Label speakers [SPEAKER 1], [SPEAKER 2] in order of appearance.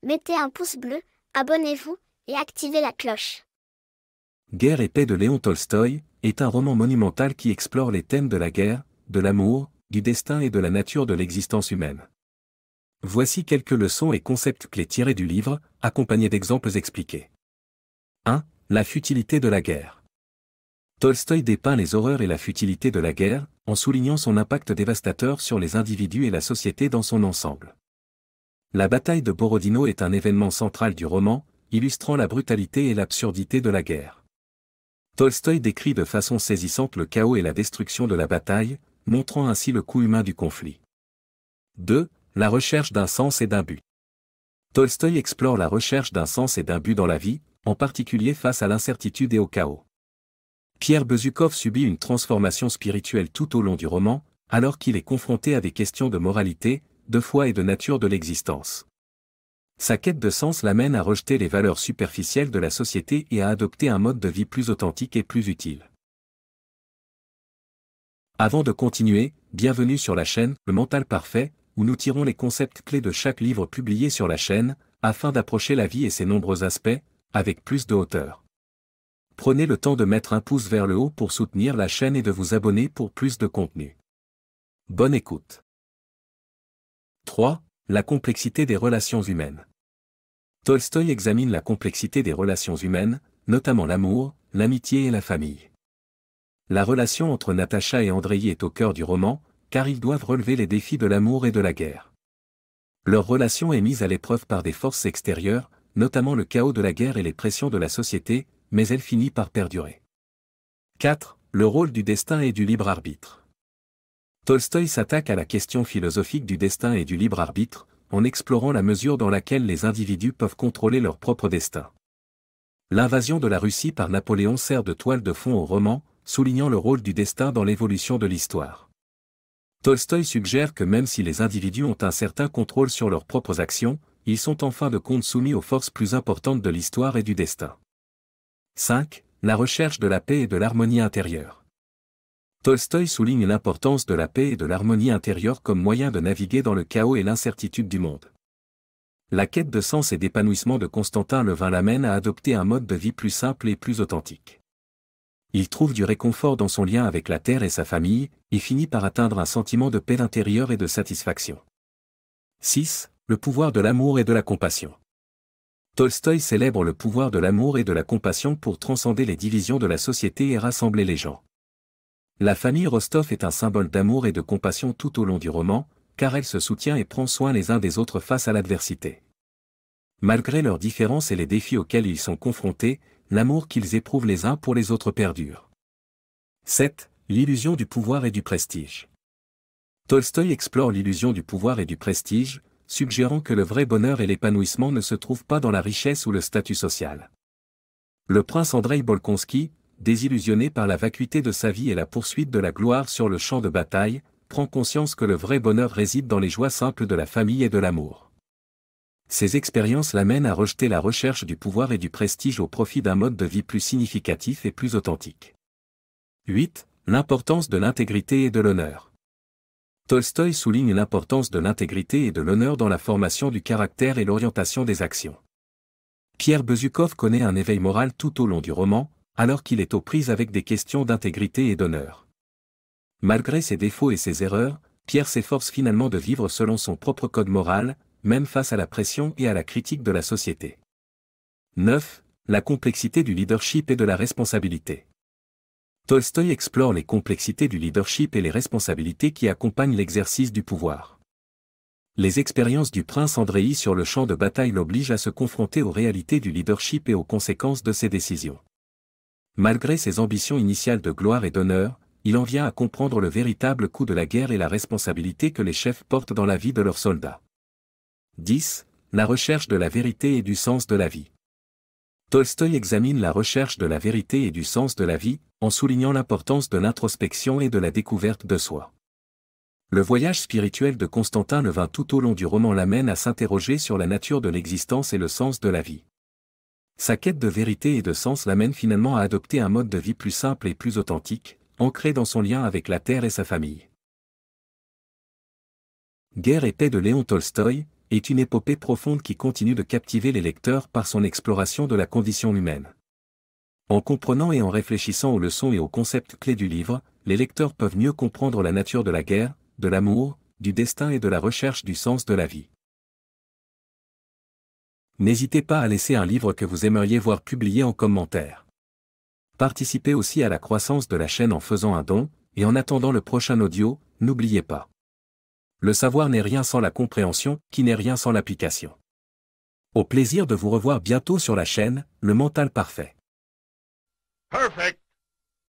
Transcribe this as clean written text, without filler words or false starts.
[SPEAKER 1] Mettez un pouce bleu, abonnez-vous, et activez la cloche.
[SPEAKER 2] Guerre et paix de Léon Tolstoï est un roman monumental qui explore les thèmes de la guerre, de l'amour, du destin et de la nature de l'existence humaine. Voici quelques leçons et concepts clés tirés du livre, accompagnés d'exemples expliqués. 1. La futilité de la guerre. Tolstoï dépeint les horreurs et la futilité de la guerre, en soulignant son impact dévastateur sur les individus et la société dans son ensemble. La bataille de Borodino est un événement central du roman, illustrant la brutalité et l'absurdité de la guerre. Tolstoï décrit de façon saisissante le chaos et la destruction de la bataille, montrant ainsi le coût humain du conflit. 2. La recherche d'un sens et d'un but. Tolstoï explore la recherche d'un sens et d'un but dans la vie, en particulier face à l'incertitude et au chaos. Pierre Bezukhov subit une transformation spirituelle tout au long du roman, alors qu'il est confronté à des questions de moralité, de foi et de nature de l'existence. Sa quête de sens l'amène à rejeter les valeurs superficielles de la société et à adopter un mode de vie plus authentique et plus utile. Avant de continuer, bienvenue sur la chaîne Le Mental Parfait, où nous tirons les concepts clés de chaque livre publié sur la chaîne, afin d'approcher la vie et ses nombreux aspects, avec plus de hauteur. Prenez le temps de mettre un pouce vers le haut pour soutenir la chaîne et de vous abonner pour plus de contenu. Bonne écoute. 3. La complexité des relations humaines. Tolstoï examine la complexité des relations humaines, notamment l'amour, l'amitié et la famille. La relation entre Natacha et Andreï est au cœur du roman, car ils doivent relever les défis de l'amour et de la guerre. Leur relation est mise à l'épreuve par des forces extérieures, notamment le chaos de la guerre et les pressions de la société, mais elle finit par perdurer. 4. Le rôle du destin et du libre arbitre. Tolstoï s'attaque à la question philosophique du destin et du libre arbitre, en explorant la mesure dans laquelle les individus peuvent contrôler leur propre destin. L'invasion de la Russie par Napoléon sert de toile de fond au roman, soulignant le rôle du destin dans l'évolution de l'histoire. Tolstoï suggère que même si les individus ont un certain contrôle sur leurs propres actions, ils sont en fin de compte soumis aux forces plus importantes de l'histoire et du destin. 5. La recherche de la paix et de l'harmonie intérieure. Tolstoï souligne l'importance de la paix et de l'harmonie intérieure comme moyen de naviguer dans le chaos et l'incertitude du monde. La quête de sens et d'épanouissement de Constantin Levin l'amène à adopter un mode de vie plus simple et plus authentique. Il trouve du réconfort dans son lien avec la terre et sa famille, et finit par atteindre un sentiment de paix intérieure et de satisfaction. 6. Le pouvoir de l'amour et de la compassion. Tolstoï célèbre le pouvoir de l'amour et de la compassion pour transcender les divisions de la société et rassembler les gens. La famille Rostov est un symbole d'amour et de compassion tout au long du roman, car elle se soutient et prend soin les uns des autres face à l'adversité. Malgré leurs différences et les défis auxquels ils sont confrontés, l'amour qu'ils éprouvent les uns pour les autres perdure. 7. L'illusion du pouvoir et du prestige. Tolstoï explore l'illusion du pouvoir et du prestige, suggérant que le vrai bonheur et l'épanouissement ne se trouvent pas dans la richesse ou le statut social. Le prince Andreï Bolkonski, désillusionné par la vacuité de sa vie et la poursuite de la gloire sur le champ de bataille, prend conscience que le vrai bonheur réside dans les joies simples de la famille et de l'amour. Ces expériences l'amènent à rejeter la recherche du pouvoir et du prestige au profit d'un mode de vie plus significatif et plus authentique. 8. L'importance de l'intégrité et de l'honneur. Tolstoï souligne l'importance de l'intégrité et de l'honneur dans la formation du caractère et l'orientation des actions. Pierre Bezukhov connaît un éveil moral tout au long du roman, alors qu'il est aux prises avec des questions d'intégrité et d'honneur. Malgré ses défauts et ses erreurs, Pierre s'efforce finalement de vivre selon son propre code moral, même face à la pression et à la critique de la société. 9. La complexité du leadership et de la responsabilité. Tolstoï explore les complexités du leadership et les responsabilités qui accompagnent l'exercice du pouvoir. Les expériences du prince Andreï sur le champ de bataille l'obligent à se confronter aux réalités du leadership et aux conséquences de ses décisions. Malgré ses ambitions initiales de gloire et d'honneur, il en vient à comprendre le véritable coût de la guerre et la responsabilité que les chefs portent dans la vie de leurs soldats. 10. La recherche de la vérité et du sens de la vie. Tolstoï examine la recherche de la vérité et du sens de la vie, en soulignant l'importance de l'introspection et de la découverte de soi. Le voyage spirituel de Constantin Levin tout au long du roman l'amène à s'interroger sur la nature de l'existence et le sens de la vie. Sa quête de vérité et de sens l'amène finalement à adopter un mode de vie plus simple et plus authentique, ancré dans son lien avec la terre et sa famille. Guerre et paix de Léon Tolstoï est une épopée profonde qui continue de captiver les lecteurs par son exploration de la condition humaine. En comprenant et en réfléchissant aux leçons et aux concepts clés du livre, les lecteurs peuvent mieux comprendre la nature de la guerre, de l'amour, du destin et de la recherche du sens de la vie. N'hésitez pas à laisser un livre que vous aimeriez voir publié en commentaire. Participez aussi à la croissance de la chaîne en faisant un don, et en attendant le prochain audio, n'oubliez pas. Le savoir n'est rien sans la compréhension, qui n'est rien sans l'application. Au plaisir de vous revoir bientôt sur la chaîne, Le Mental Parfait.
[SPEAKER 3] Perfect.